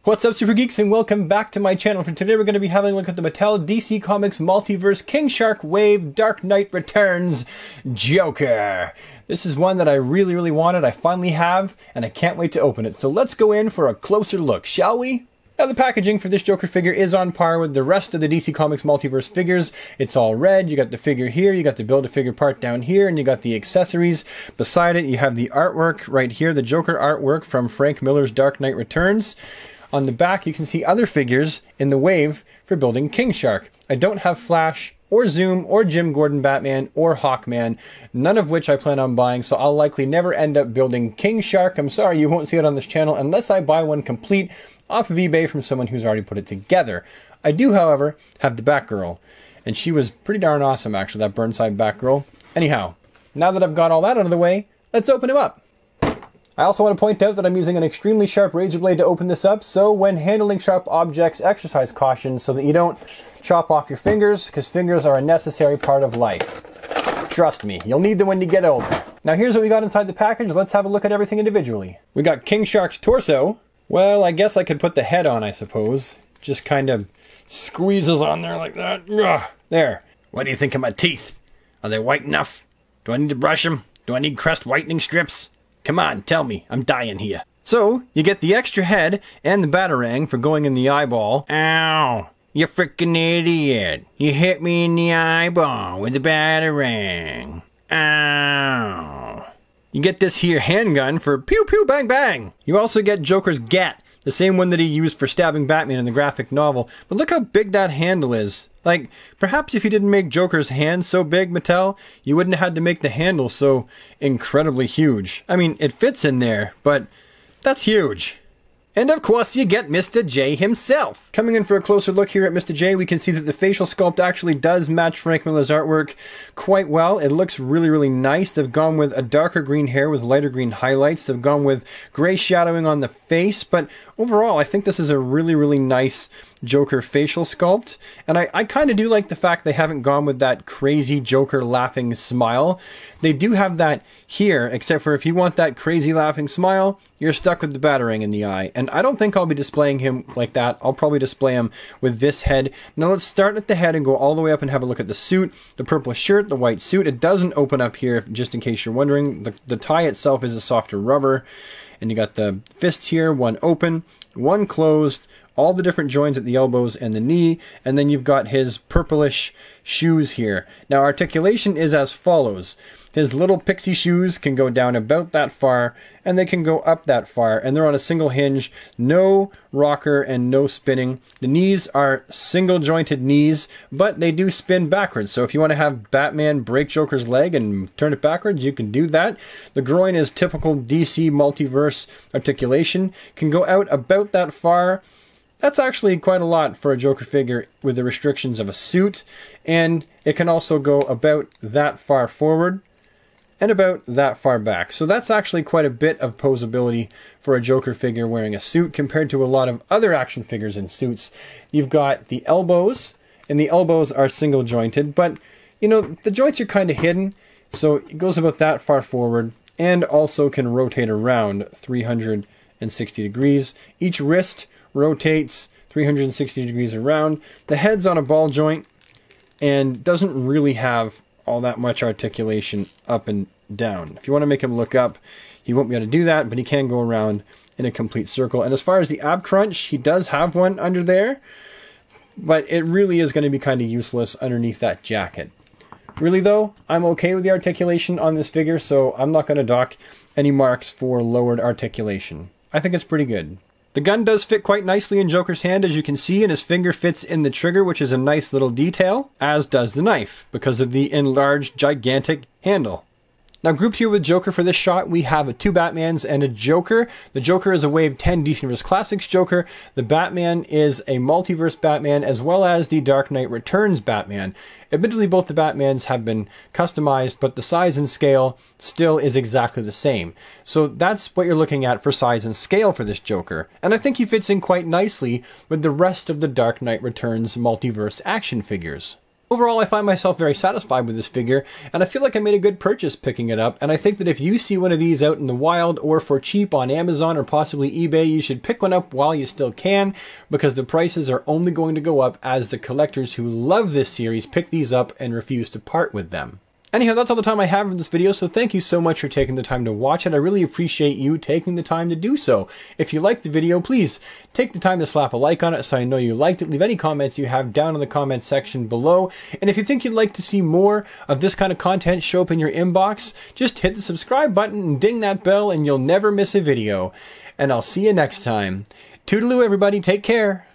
What's up, Super Geeks, and welcome back to my channel. For today, we're going to be having a look at the Mattel DC Comics Multiverse King Shark Wave Dark Knight Returns Joker. This is one that I really wanted. I finally have, and I can't wait to open it. So let's go in for a closer look, shall we? Now, the packaging for this Joker figure is on par with the rest of the DC Comics Multiverse figures. It's all red. You got the figure here, you got the Build-A-Figure part down here, and you got the accessories. Beside it, you have the artwork right here, the Joker artwork from Frank Miller's Dark Knight Returns. On the back, you can see other figures in the wave for building King Shark. I don't have Flash, or Zoom, or Jim Gordon Batman, or Hawkman, none of which I plan on buying, so I'll likely never end up building King Shark. I'm sorry, you won't see it on this channel unless I buy one complete off of eBay from someone who's already put it together. I do, however, have the Batgirl, and she was pretty darn awesome, actually, that Burnside Batgirl. Anyhow, now that I've got all that out of the way, let's open him up. I also want to point out that I'm using an extremely sharp razor blade to open this up, so when handling sharp objects, exercise caution so that you don't chop off your fingers, because fingers are a necessary part of life. Trust me, you'll need them when you get older. Now here's what we got inside the package. Let's have a look at everything individually. We got King Shark's torso. Well, I guess I could put the head on, I suppose. Just kind of squeezes on there like that. Ugh. There. What do you think of my teeth? Are they white enough? Do I need to brush them? Do I need crest whitening strips? Come on, tell me. I'm dying here. So, you get the extra head and the batarang for going in the eyeball. Ow! You frickin' idiot. You hit me in the eyeball with the batarang. Ow! You get this here handgun for pew pew bang bang. You also get Joker's gat, the same one that he used for stabbing Batman in the graphic novel. But look how big that handle is. Like, perhaps if you didn't make Joker's hand so big, Mattel, you wouldn't have had to make the handle so incredibly huge. I mean, it fits in there, but that's huge. And of course, you get Mr. J himself. Coming in for a closer look here at Mr. J, we can see that the facial sculpt actually does match Frank Miller's artwork quite well. It looks really nice. They've gone with a darker green hair with lighter green highlights. They've gone with gray shadowing on the face. But overall, I think this is a really nice Joker facial sculpt. And I kind of do like the fact they haven't gone with that crazy Joker laughing smile. They do have that here, except for if you want that crazy laughing smile, you're stuck with the batarang in the eye. And I don't think I'll be displaying him like that. I'll probably display him with this head. Now let's start at the head and go all the way up and have a look at the suit. The purple shirt, the white suit. It doesn't open up here, just in case you're wondering. The tie itself is a softer rubber. And you got the fists here, one open, one closed, all the different joints at the elbows and the knee, and then you've got his purplish shoes here. Now, articulation is as follows. His little pixie shoes can go down about that far, and they can go up that far, and they're on a single hinge, no rocker and no spinning. The knees are single jointed knees, but they do spin backwards, so if you want to have Batman break Joker's leg and turn it backwards, you can do that. The groin is typical DC Multiverse articulation, can go out about that far. That's actually quite a lot for a Joker figure with the restrictions of a suit, and it can also go about that far forward and about that far back. So that's actually quite a bit of posability for a Joker figure wearing a suit compared to a lot of other action figures in suits. You've got the elbows, and the elbows are single jointed, but you know, the joints are kind of hidden, so it goes about that far forward and also can rotate around 360 degrees. Each wrist rotates 360 degrees around. The head's on a ball joint and doesn't really have all that much articulation up and down. If you want to make him look up, he won't be able to do that, but he can go around in a complete circle. And as far as the ab crunch, he does have one under there, but it really is going to be kind of useless underneath that jacket. Really though, I'm okay with the articulation on this figure, so I'm not going to dock any marks for lowered articulation. I think it's pretty good. The gun does fit quite nicely in Joker's hand, as you can see, and his finger fits in the trigger, which is a nice little detail, as does the knife, because of the enlarged, gigantic handle. Now, grouped here with Joker for this shot, we have two Batmans and a Joker. The Joker is a Wave 10 DC Universe Classics Joker. The Batman is a Multiverse Batman, as well as the Dark Knight Returns Batman. Admittedly, both the Batmans have been customized, but the size and scale still is exactly the same. So that's what you're looking at for size and scale for this Joker. And I think he fits in quite nicely with the rest of the Dark Knight Returns Multiverse action figures. Overall, I find myself very satisfied with this figure, and I feel like I made a good purchase picking it up, and I think that if you see one of these out in the wild or for cheap on Amazon or possibly eBay, you should pick one up while you still can, because the prices are only going to go up as the collectors who love this series pick these up and refuse to part with them. Anyhow, that's all the time I have for this video, so thank you so much for taking the time to watch it. I really appreciate you taking the time to do so. If you liked the video, please take the time to slap a like on it so I know you liked it. Leave any comments you have down in the comment section below. And if you think you'd like to see more of this kind of content show up in your inbox, just hit the subscribe button and ding that bell and you'll never miss a video. And I'll see you next time. Toodaloo, everybody. Take care.